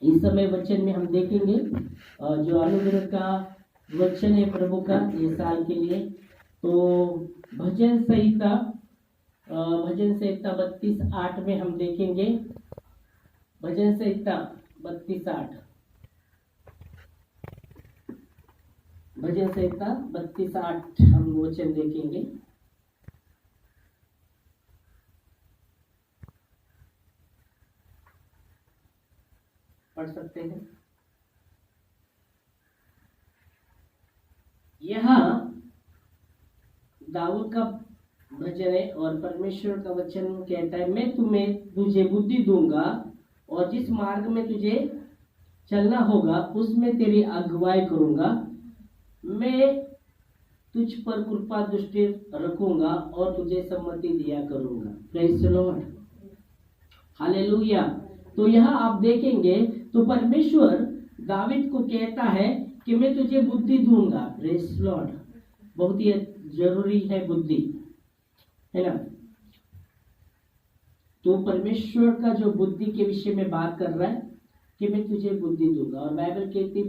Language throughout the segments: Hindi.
इस समय वचन में हम देखेंगे जो अनुग्रह का वचन है प्रभु का ये साल के लिए। तो भजन संहिता 32:8 में हम देखेंगे। भजन संहिता 32:8, भजन संहिता 32:8 हम वचन देखेंगे। पढ़ सकते हैं। यह दाऊद का भजन है और परमेश्वर का वचन कहता है, मैं तुझे बुद्धि दूंगा और जिस मार्ग में तुझे चलना होगा उसमें तेरी अगुवाई करूंगा। मैं तुझ पर कृपा दृष्टि रखूंगा और तुझे सम्मति दिया करूंगा। Praise the Lord, hallelujah. तो यहाँ आप देखेंगे तो परमेश्वर दावीद को कहता है कि मैं तुझे बुद्धि दूंगा। प्रेज़ द लॉर्ड, बहुत ही जरूरी है बुद्धि, है ना। तो परमेश्वर का जो बुद्धि के विषय में बात कर रहा है कि मैं तुझे बुद्धि दूंगा। और बाइबल कहती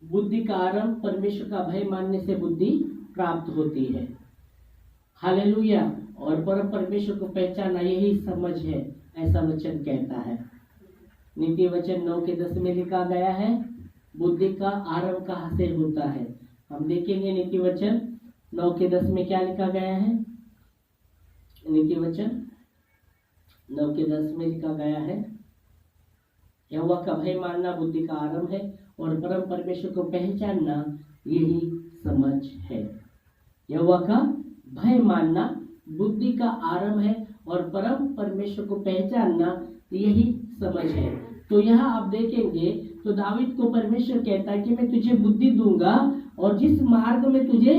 बुद्धि का आरंभ परमेश्वर का भय मानने से बुद्धि प्राप्त होती है। हालेलुया। और परमेश्वर को पहचानना यही समझ है, ऐसा वचन कहता है। नीति वचन 9:10 में लिखा गया है, बुद्धि का आरंभ कहाँ से होता है। हम देखेंगे नीति वचन 9:10 में क्या लिखा गया है। नीति वचन 9:10 में लिखा गया है, यहोवा का भय मानना बुद्धि का आरंभ है और परम परमेश्वर को पहचानना यही समझ है। यहोवा का भय मानना बुद्धि का आरंभ है और परम परमेश्वर को पहचानना यही समझ है। तो यहाँ आप देखेंगे तो दावीद को परमेश्वर कहता है कि मैं तुझे बुद्धि दूंगा और जिस मार्ग में तुझे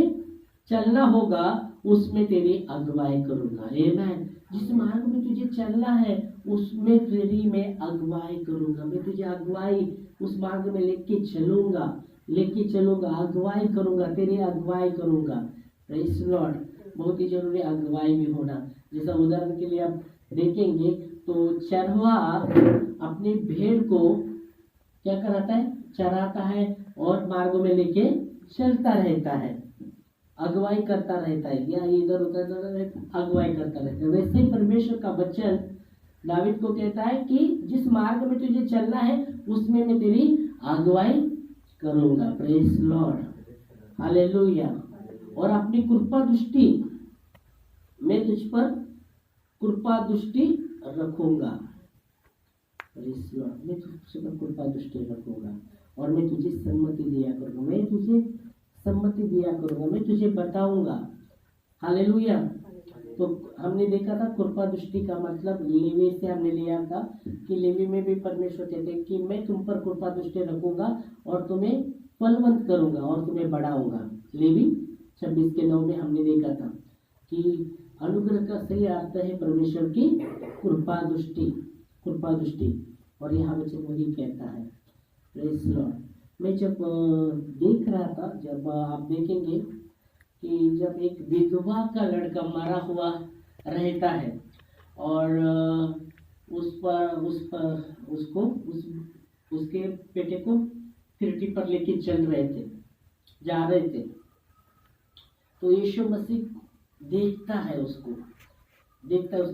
चलना होगा उसमें तेरी अगुवाई करूंगा। आमीन। जिस मार्ग में तुझे चलना है उसमें तेरी मैं अगुवाई करूंगा। मैं तुझे अगुवाई उस मार्ग में लेके चलूंगा, अगुवाई करूंगा, तेरी अगुवाई करूंगा। प्रेज़ द लॉर्ड, बहुत ही जरूरी अगुवाई भी होना। जैसा उदाहरण के लिए आप देखेंगे तो चरवा अपनी भेड़ को क्या कराता है, चराता है और मार्ग में लेके चलता रहता है, अगुवाई करता रहता है, या इधर उधर अगुवाई करता रहता है। वैसे ही परमेश्वर का वचन दावीद को कहता है कि जिस मार्ग में तुझे चलना है उसमें मैं तेरी अगुवाई करूंगा। Praise the Lord, hallelujah. और अपनी कृपा दृष्टि, मैं तुझ पर कृपा दृष्टि रखूंगा। प्रेज़ द लॉर्ड, मैं तुझ पर कृपा दृष्टि रखूंगा और मैं तुझे सम्मति दिया करूंगा। मैं तुझे सम्मति दिया करूंगा, मैं तुझे बताऊंगा। हालेलुया। तो हमने देखा था कृपा दृष्टि का मतलब लेवी से हमने लिया था कि लेवी में भी परमेश्वर कहते हैं कि मैं तुम पर कृपा दृष्टि रखूंगा और तुम्हें फलवंत करूंगा और तुम्हें बढ़ाऊंगा। लेवी 26:9 में हमने देखा था कि अनुग्रह का सही अर्थ है परमेश्वर की कृपा दृष्टि। और यहाँ वचन वही कहता है। Praise the Lord. मैं जब देख रहा था, जब आप देखेंगे कि जब एक विधवा का लड़का मरा हुआ रहता है और उसके बेटे को फिरकी पर लेके जा रहे थे, तो यीशु मसीह देखता है उस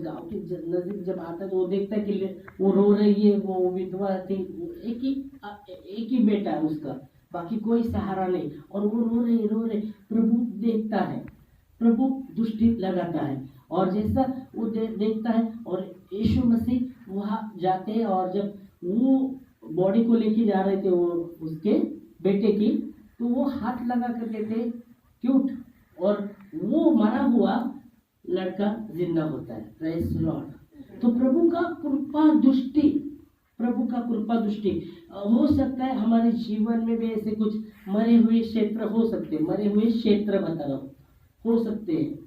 गांव के नजदीक जब आता है तो वो देखता है कि वो रो रही है, वो विधवा थी, एक ही बेटा है उसका, बाकी कोई सहारा नहीं, और वो रो रहे। प्रभु देखता है, प्रभु दृष्टि लगाता है और जैसा वो देखता है और यीशु मसीह वहां जाते हैं और जब वो बॉडी को लेके जा रहे थे वो उसके बेटे की, तो वो हाथ लगा कर कहते क्यूट, और वो मरा हुआ लड़का जिंदा होता है। Praise the Lord. तो प्रभु का कृपा दृष्टि हो सकता है हमारे जीवन में भी ऐसे कुछ मरे हुए क्षेत्र हो सकते हैं, हो सकते हैं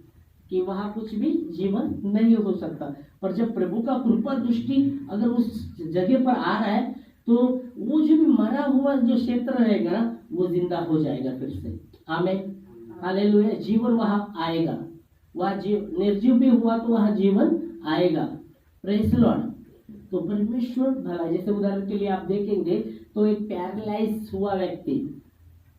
कि वहां कुछ भी जीवन नहीं हो सकता, पर जब प्रभु का कृपा दृष्टि अगर उस जगह पर आ रहा है तो वो जो भी मरा हुआ जो क्षेत्र रहेगा वो जिंदा हो जाएगा फिर से। आमीन, हालेलुया। जीवन वहां आएगा, वह निर्जीव भी हुआ तो वहां जीवन आएगा। Praise the Lord. तो परमेश्वर भला, जैसे उदाहरण के लिए आप देखेंगे तो एक पैरालाइज हुआ व्यक्ति,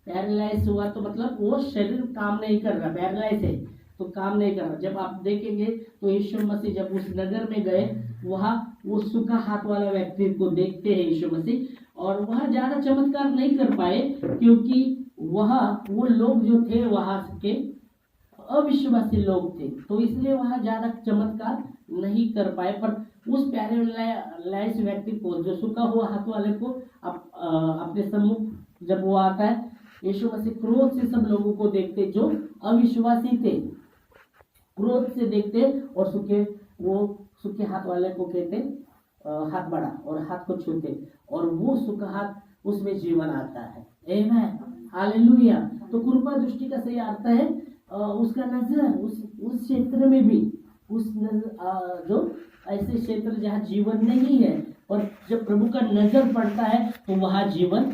पैरालाइज हुआ तो मतलब वो शरीर काम नहीं कर रहा, पैरालाइज है तो काम नहीं कर रहा। जब आप देखेंगे तो यीशु मसीह जब उस नगर में गए, वहां वो सूखा हाथ वाला व्यक्ति को देखते हैं यीशु मसीह, और वहां ज्यादा चमत्कार नहीं कर पाए क्योंकि वहां वो लोग जो थे वहां के अविश्वासी लोग थे, तो इसलिए वहां ज्यादा चमत्कार नहीं कर पाए। पर उस पैरालाइज व्यक्ति को, जो सूखा हुआ हाथ वाले को अपने सम्मुख जब वो आता है, यीशु मसीह क्रोध से सब लोगों को देखते जो अविश्वासी थे, क्रोध से देखते और सूखे हाथ वाले को कहते हाथ बढ़ा और हाथ को छूते, और वो सूखा हाथ उसमें जीवन आता है। आमीन, हालेलुया। तो कृपा दृष्टि का सही अर्थ है उसका नजर उस क्षेत्र में भी, जो ऐसे क्षेत्र जहाँ जीवन नहीं है, और जब प्रभु का नजर पड़ता है तो वहाँ जीवन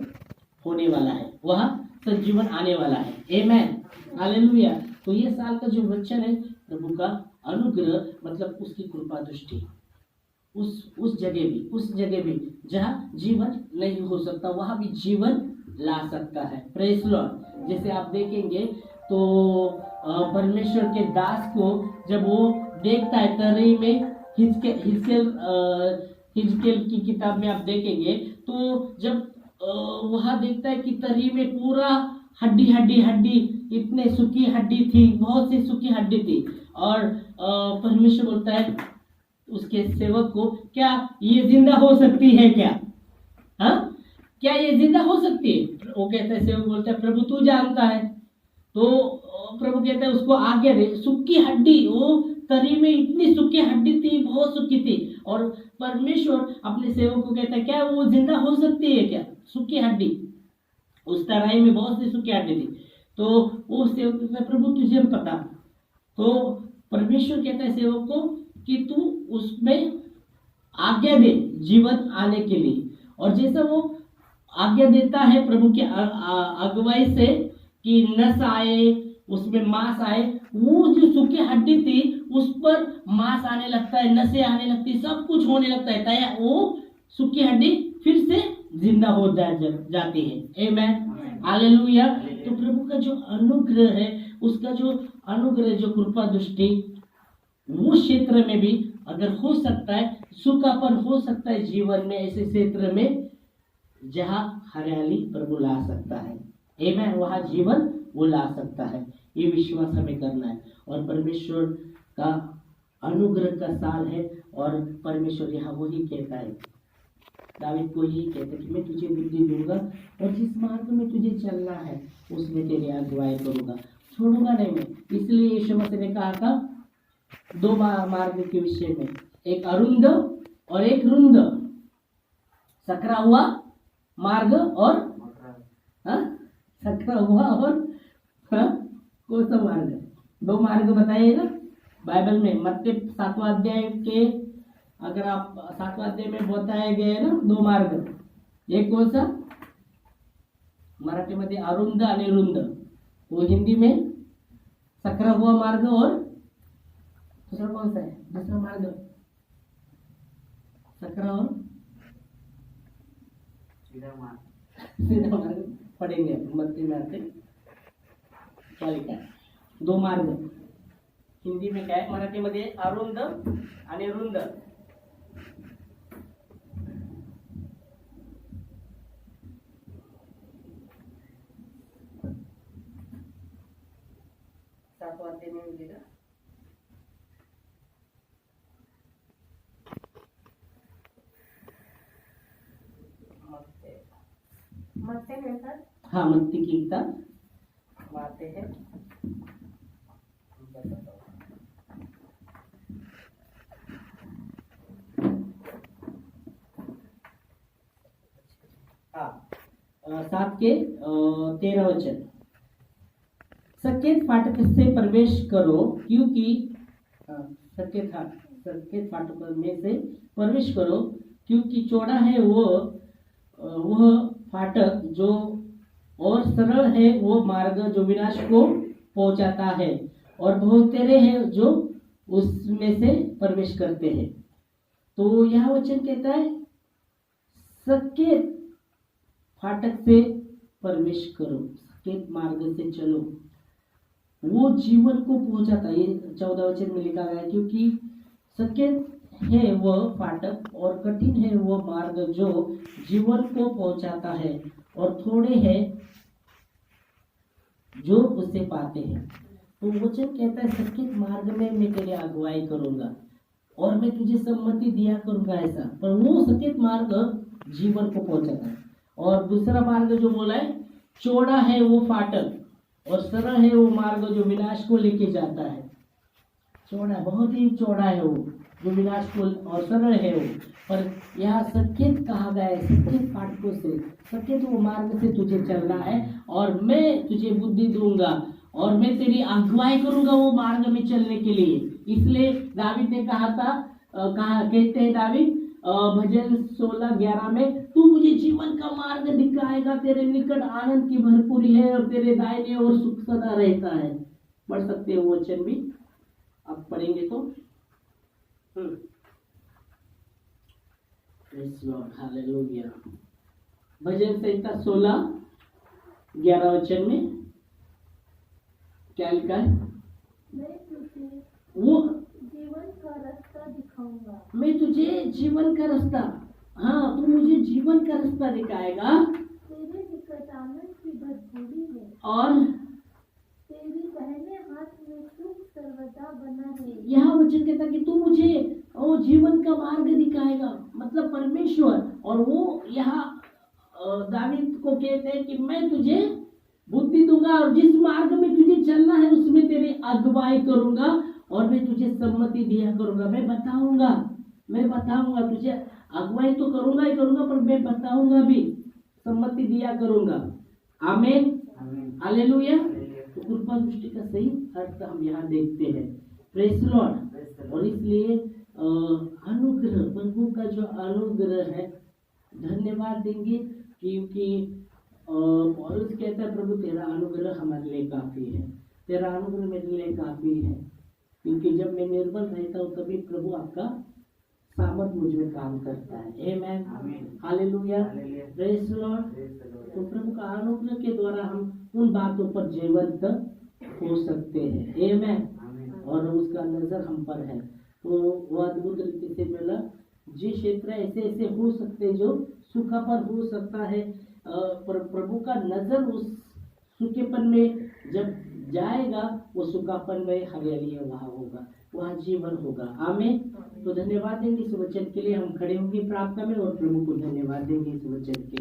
होने वाला है, वहाँ सजीवन आने वाला है। आमीन, हालेलुया। तो ये साल का जो वचन है, प्रभु का अनुग्रह मतलब उसकी कृपा दृष्टि उस जगह भी जहाँ जीवन नहीं हो सकता, वहाँ भी जीवन ला सकता है। Praise Lord. जैसे आप देखेंगे तो परमेश्वर के दास को जब वो देखता है तरी में, हिजकेल की किताब में आप देखेंगे तो जब वहां देखता है कि तरी में पूरा हड्डी इतने सूखी हड्डी थी, बहुत सी सूखी हड्डी थी, और परमेश्वर बोलता है उसके सेवक को, क्या ये जिंदा हो सकती है क्या? हाँ, क्या ये जिंदा हो सकती है? वो कहता है, सेवक बोलता है, प्रभु तू जानता है। तो प्रभु कहता है उसको आगे दे। सूखी हड्डी, वो तरी में इतनी सूखी हड्डी थी, बहुत सूखी थी, और परमेश्वर अपने सेवक को कहता है, क्या वो जिंदा हो सकती है क्या? सूखी हड्डी, उस तराई में बहुत सी सूखी हड्डी थी। तो वो सेवक कहता है, प्रभु तुझे पता। तो परमेश्वर कहता है सेवक को कि तू उसमें आज्ञा दे जीवन आने के लिए, और जैसा वो आज्ञा देता है प्रभु की अगुवाई से कि नस आए, उसमें मांस आए, वो जो सूखी हड्डी थी उस पर मांस आने लगता है, नसें आने लगती, सब कुछ होने लगता है, तया वो सूखी हड्डी फिर से जिंदा हो जाती है। आमीन, हालेलुया। तो प्रभु का जो अनुग्रह है, उसका जो अनुग्रह, जो कृपा दृष्टि, वो क्षेत्र में भी अगर हो सकता है, सूखापन हो सकता है जीवन में, ऐसे क्षेत्र में जहाँ हरियाली प्रभु ला सकता है। आमीन, वहाँ जीवन वो ला सकता है। ये विश्वास हमें करना है, और परमेश्वर का अनुग्रह का साल है, और परमेश्वर यहाँ वही कहता है, दावीद को ही कहता है कि मैं तुझे बुद्धि दूंगा, और जिस मार्ग में तुझे चलना है उसमें तेरी अगुवाई करूंगा, छोड़ूंगा नहीं मैं। इसलिए यीशु मसीह ने कहा था दो मार्ग के विषय में, एक अरुंद और एक रुंद, सकरा हुआ मार्ग और सकरा हुआ और कौन सा मार्ग? दो मार्ग बताइएगा बाइबल में। मत्ती 7वां अध्याय के, अगर आप 7वां अध्याय में बताए गए ना दो मार्ग, एक कौन सा? मराठी मध्ये अरुंद आणि रुंद, वो हिंदी में सकरा हुआ मार्ग, और दूसरा कौन सा है? दूसरा मार्ग सकरा और सीधा मार्ग पढ़ेंगे मत्ती में आते क्या लिखा है? दो मार्ग हिंदी में क्या है, मराठी मध्ये अरुंद आणि रुंद। सातवां अध्याय में मिलेगा। मत्ती है सर? हाँ, मत्ती की किताब आते हैं। हाँ, 7 के 13 वचन। सकेत फाटक से प्रवेश करो, क्योंकि सकेत फाटक में से प्रवेश करो, क्योंकि चौड़ा है वह फाटक जो, और सरल है वो मार्ग जो विनाश को पहुंचाता है, और बहुत तेरे हैं जो उसमें से प्रवेश करते हैं। तो यह वचन कहता है सकेत फाटक से प्रवेश करो, सकेत मार्ग से चलो, वो जीवन को पहुंचाता है। ये 14 वचन में लिखा गया है, क्योंकि सकेत है वह फाटक और कठिन है वह मार्ग जो जीवन को पहुंचाता है, और थोड़े हैं जो उसे पाते हैं। तो वचन कहता है सकेत मार्ग में मैं तेरी अगुवाई करूंगा और मैं तुझे सम्मति दिया करूंगा ऐसा, पर वो सकेत मार्ग जीवन को पहुंचाता है। और दूसरा मार्ग जो बोला है, चौड़ा है वो फाटक और सरल है वो मार्ग जो विनाश को लेके जाता है। चौड़ा, बहुत ही चौड़ा है वो जो विनाश को, और सरल है वो, पर यहाँ सकेत कहा गया है, सकेत फाटकों से, सकेत वो मार्ग से तुझे चलना है, और मैं तुझे बुद्धि दूंगा और मैं तेरी अगुवाई करूंगा वो मार्ग में चलने के लिए। इसलिए दावीद ने कहा था, कहते हैं दावीद भजन 16:11 में, तू मुझे जीवन का मार्ग दिखाएगा, तेरे निकट आनंद की भरपूरी है और तेरे दाहिने ओर सुख सदा रहता है। पढ़ सकते हो वो वचन भी, आप पढ़ेंगे तो। Praise lord, hallelujah. भजन संहिता 16:11 वचन में क्या लिखा है? मैं तुझे वो जीवन का रास्ता दिखाऊंगा। मैं तुझे जीवन का रास्ता, हाँ तू मुझे जीवन का रास्ता दिखाएगा, तेरे निकट आनंद की भरपूरी है और तेरी दाहिने हाथ में सुख सर्वदा बना है। यह वचन कहता कि तू मुझे वो जीवन का मार्ग दिखाएगा, मतलब परमेश्वर। और वो यहाँ दावीद को कहते हैं कि मैं तुझे बुद्धि दूंगा और जिस मार्ग में तुझे चलना है उसमें तेरी अगुवाई करूंगा और मैं तुझे सम्मति दिया करूंगा। मैं बताऊंगा तुझे, अगुवाई तो करूंगा ही करूंगा, पर मैं बताऊंगा भी, सम्मति दिया करूंगा। आमीन, हालेलुया। तो कृपा दृष्टि का सही अर्थ हम यहाँ देखते हैं। Praise Lord. और इसलिए अनुग्रह, प्रभु का जो अनुग्रह है, धन्यवाद देंगे, क्योंकि पौलुस कहता है प्रभु तेरा अनुग्रह हमारे लिए काफी है, तेरा अनुग्रह मेरे लिए काफी है, क्योंकि जब मैं निर्बल रहता हूँ तभी प्रभु आपका सामर्थ मुझ में काम करता है। आमेन, हालेलुया, प्रेज़ लॉर्ड। तो प्रभु का अनुग्रह के द्वारा हम उन बातों पर जीवंत हो सकते हैं। आमेन, और उसका नजर हम पर है। तो वो अद्भुत रीति से मिला, जी क्षेत्र ऐसे ऐसे हो सकते हैं जो सूखा पर हो सकता है, पर प्रभु का नजर उस सूखेपन में जब जाएगा, वो सूखापन में हरियाली वहाँ होगा, वहाँ जीवन होगा। आमीन। तो धन्यवाद देंगे इस वचन के लिए। हम खड़े होंगे प्रार्थना में और प्रभु को धन्यवाद देंगे इस वचन के